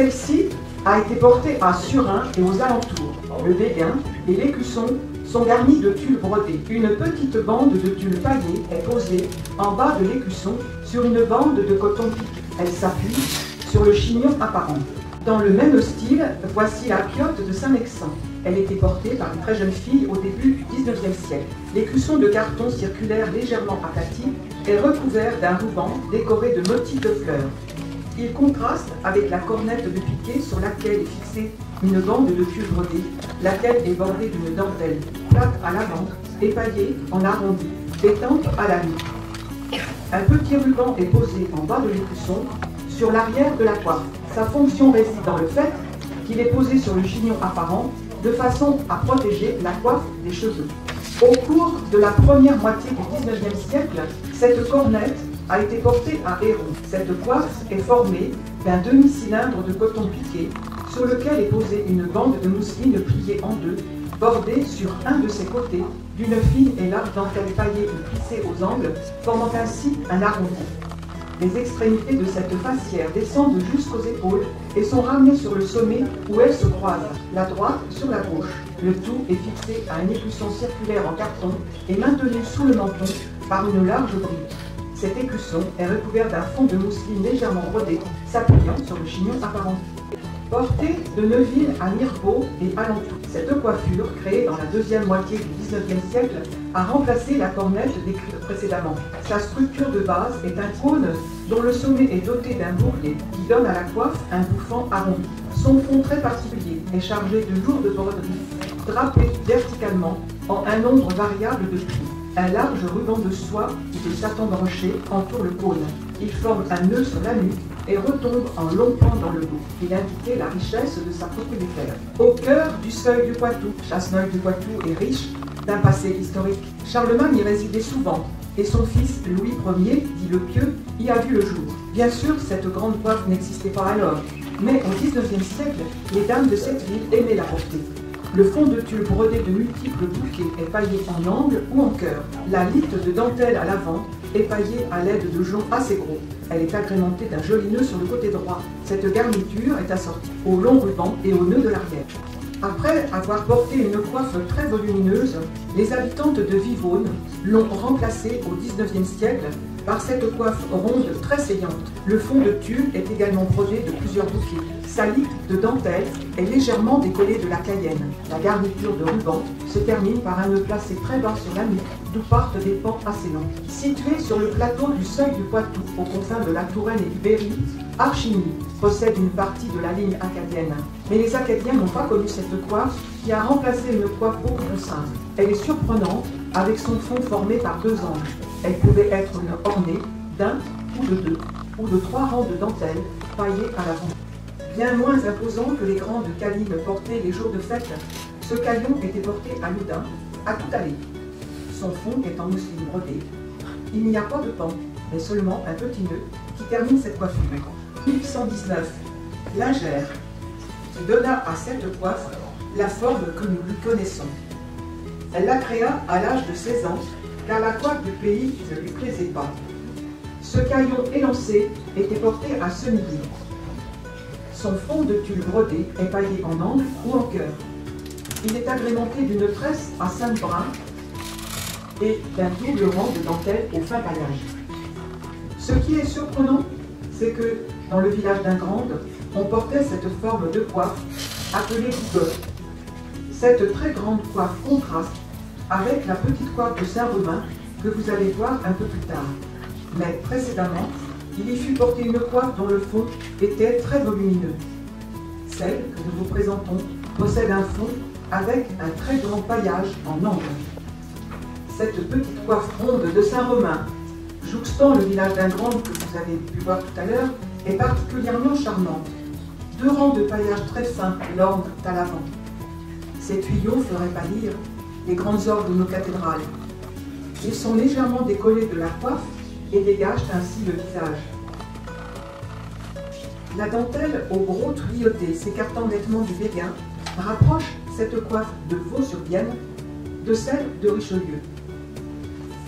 Celle-ci a été portée à Surin et aux alentours. Le béguin et l'écusson sont garnis de tulle brodé. Une petite bande de tulle paillée est posée en bas de l'écusson sur une bande de coton piqué. Elle s'appuie sur le chignon apparent. Dans le même style, voici la piotte de Saint-Mexan. Elle était portée par une très jeune fille au début du XIXe siècle. L'écusson de carton circulaire légèrement aplati est recouvert d'un ruban décoré de motifs de fleurs. Il contraste avec la cornette de piqué sur laquelle est fixée une bande de tulle brodée, laquelle est bordée d'une dentelle plate à l'avant, épaillée en arrondi, pétante à la nuque. Un petit ruban est posé en bas de l'écusson, sur l'arrière de la coiffe. Sa fonction réside dans le fait qu'il est posé sur le chignon apparent, de façon à protéger la coiffe des cheveux. Au cours de la première moitié du XIXe siècle, cette cornette a été portée à Héron. Cette coiffe est formée d'un demi-cylindre de coton piqué sur lequel est posée une bande de mousseline pliée en deux, bordée sur un de ses côtés d'une fine et large dentelle paillée ou plissée aux angles, formant ainsi un arrondi. Les extrémités de cette facière descendent jusqu'aux épaules et sont ramenées sur le sommet où elles se croisent, la droite sur la gauche. Le tout est fixé à un écusson circulaire en carton et maintenu sous le menton par une large bride. Cet écusson est recouvert d'un fond de mousseline légèrement brodé, s'appuyant sur le chignon apparent. Portée de Neuville à Mirebeau et alentour, cette coiffure, créée dans la deuxième moitié du XIXe siècle, a remplacé la cornette décrite précédemment. Sa structure de base est un cône dont le sommet est doté d'un bourrelet qui donne à la coiffe un bouffant arrondi. Son fond très particulier est chargé de lourdes broderies, drapées verticalement en un nombre variable de plis. Un large ruban de soie ou de satin broché entoure le cône. Il forme un nœud sur la nuque et retombe en long pan dans le dos. Il indiquait la richesse de sa propriétaire. Au cœur du seuil du Poitou, Chasseneuil du Poitou est riche d'un passé historique. Charlemagne y résidait souvent et son fils Louis Ier, dit le Pieux, y a vu le jour. Bien sûr, cette grande coiffe n'existait pas alors, mais au XIXe siècle, les dames de cette ville aimaient la porter. Le fond de tulle brodé de multiples bouquets est paillé en angle ou en cœur. La litte de dentelle à l'avant est paillée à l'aide de joncs assez gros. Elle est agrémentée d'un joli nœud sur le côté droit. Cette garniture est assortie au long ruban et au nœud de l'arrière. Après avoir porté une coiffe très volumineuse, les habitantes de Vivonne l'ont remplacée au XIXe siècle par cette coiffe ronde très saillante. Le fond de tulle est également brodé de plusieurs bouquets. Sa litte de dentelle est légèrement décollée de la cayenne. La garniture de ruban se termine par un nœud placé très bas sur la nuque, d'où partent des pans assez longs. Situé sur le plateau du seuil du Poitou, aux confins de la Touraine et du Berry, Archigny possède une partie de la ligne acadienne. Mais les Acadiens n'ont pas connu cette coiffe qui a remplacé une coiffe beaucoup plus simple. Elle est surprenante avec son fond formé par deux angles. Elle pouvait être ornée d'un ou de deux ou de trois rangs de dentelles paillées à l'avant. Bien moins imposant que les grandes calines portées les jours de fête, ce calion était porté à Loudun, à toute allée. Son fond est en mousseline brodée. Il n'y a pas de pan, mais seulement un petit nœud qui termine cette coiffure. 1819, Lingère, qui donna à cette coiffe la forme que nous lui connaissons. Elle la créa à l'âge de 16 ans, car la coiffe du pays ne lui plaisait pas. Ce caillon élancé était porté à Senilly. Son fond de tulle brodé est paillé en angle ou en cœur. Il est agrémenté d'une tresse à 5 brins et d'un double rang de dentelle au fin paillage. Ce qui est surprenant, c'est que dans le village d'Ingrande, on portait cette forme de coiffe appelée gougotte. Cette très grande coiffe contraste avec la petite coiffe de Saint-Romain que vous allez voir un peu plus tard. Mais précédemment, il y fut porté une coiffe dont le fond était très volumineux. Celle que nous vous présentons possède un fond avec un très grand paillage en angle. Cette petite coiffe ronde de Saint-Romain, jouxtant le village d'Ingrande que vous avez pu voir tout à l'heure, est particulièrement charmante. Deux rangs de paillage très fins l'ornent à l'avant. Ces tuyaux feraient pâlir les grandes orgues de nos cathédrales. Ils sont légèrement décollés de la coiffe et dégagent ainsi le visage. La dentelle au gros tuyauté s'écartant nettement du béguin rapproche cette coiffe de Vaux-sur-Vienne de celle de Richelieu.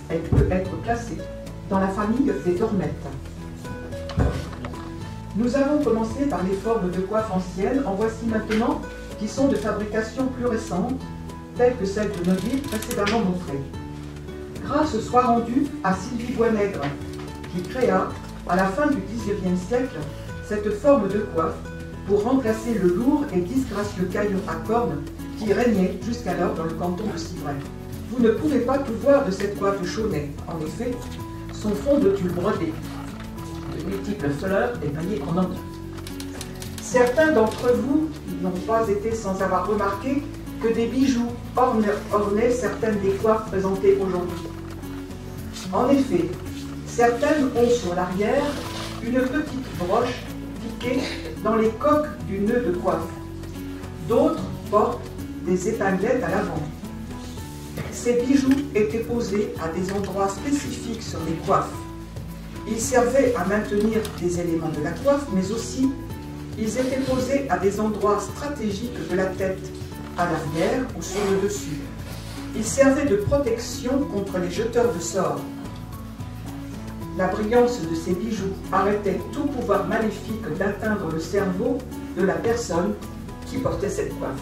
Elle peut être classée dans la famille des dormettes. Nous avons commencé par les formes de coiffe anciennes, en voici maintenant qui sont de fabrication plus récente, telles que celles de Neuville précédemment montrées. Grâce soit rendue à Sylvie Boisnègre, qui créa, à la fin du XIXe siècle, cette forme de coiffe pour remplacer le lourd et disgracieux caillon à cornes qui régnait jusqu'alors dans le canton de Civray. Vous ne pouvez pas tout voir de cette coiffe de Chaunet. En effet, son fond de tulle brodé, de multiples fleurs et paillées en angle. Certains d'entre vous n'ont pas été sans avoir remarqué que des bijoux ornaient certaines des coiffes présentées aujourd'hui. En effet, certaines ont sur l'arrière une petite broche piquée dans les coques du nœud de coiffe. D'autres portent des épinglettes à l'avant. Ces bijoux étaient posés à des endroits spécifiques sur les coiffes. Ils servaient à maintenir des éléments de la coiffe, mais aussi ils étaient posés à des endroits stratégiques de la tête, à l'arrière ou sur le dessus. Ils servaient de protection contre les jeteurs de sorts. La brillance de ces bijoux arrêtait tout pouvoir maléfique d'atteindre le cerveau de la personne qui portait cette coiffe.